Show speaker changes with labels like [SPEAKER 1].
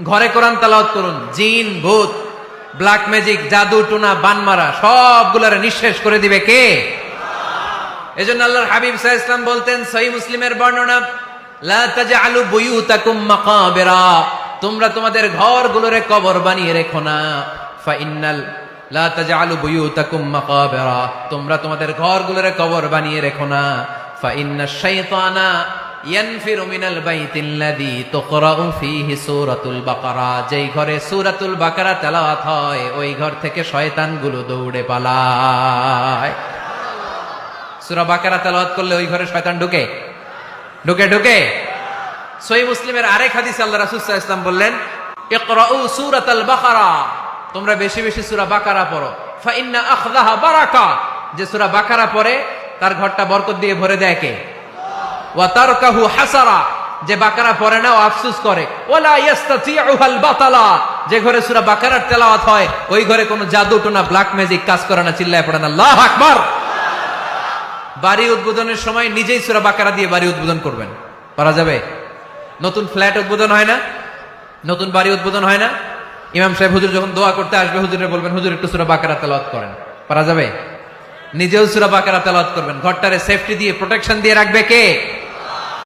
[SPEAKER 1] ঘরে কোরআন তেলাওয়াত করুন। জিন, ভূত, ব্ল্যাক ম্যাজিক, জাদু টুনা, বানমারা সবগুলারে নিঃশেষ করে দিবে কে? এজন্য আল্লাহর হাবিব সাল্লাল্লাহু আলাইহি ওয়াসাল্লাম বলতেন, সহিহ মুসলিমের বর্ণনা, লা তাজআলু বুয়ুতাকুম মাকাবিরা, তোমরা তোমাদের ঘরগুলোরে কবর বানিয়ে রেখো না। ফাইন্নাল লা তাজআলু বুয়ুতাকুম মাকাবিরা, তোমরা তোমাদের ঘরগুলোরে কবর বানিয়ে রেখো না। ফাইন্নাশ শাইতানা ইয়ানফিরু মিনাল বাইতিল্লাযী তুকরাউ ফীহি সূরাতুল বাকারা, যেই ঘরে সূরাতুল বাকারা তেলাওয়াত হয় ওই ঘর থেকে শয়তানগুলো দৌড়ে পালায়। সূরা বাকারা তেলাওয়াত করলে ওই ঘরে শয়তান ঢুকে ঢুকে ঢুকে সহিহ মুসলিমের আরেক হাদিসে আল্লাহ রাসূল সাল্লাল্লাহু আলাইহি ওয়াসাল্লাম বললেন, ইকরাউ সূরাতাল বাকারা, তোমরা বেশি বেশি সূরা বাকারা পড়ো। ফা ইন্না আখযাহা বারাকা, যে সূরা বাকারা পড়ে তার ঘরটা বরকত দিয়ে ভরে দেয় কে? ওয়া তারকাহু হাসারা, যে বাকারা পড়ে না ও আফসোস করে। ওয়ালা ইস্তাতিউহাল বাতালা, যে ঘরে সূরা বাকারার তেলাওয়াত হয় ওই ঘরে কোনো জাদু টোনা ব্ল্যাক ম্যাজিক কাজ করে না। চিল্লায় পড়েন আল্লাহু আকবার। বাড়ি উদ্বোধনের সময় নিজেই সূরা বাকারা দিয়ে বাড়ি উদ্বোধন করবেন, পারা যাবে? নতুন ফ্ল্যাট উদ্বোধন হয় না, নতুন বাড়ি উদ্বোধন হয় না, ইমাম সাহেব হুজুর যখন দোয়া করতে আসবে হুজুরে বলবেন, হুজুর একটু সূরা বাকারা তেলাওয়াত করেন, পারা যাবে? নিজেও সূরা বাকারা তেলাওয়াত করবেন। ঘরটারে সেফটি দিয়ে প্রোটেকশন দিয়ে রাখবে কে?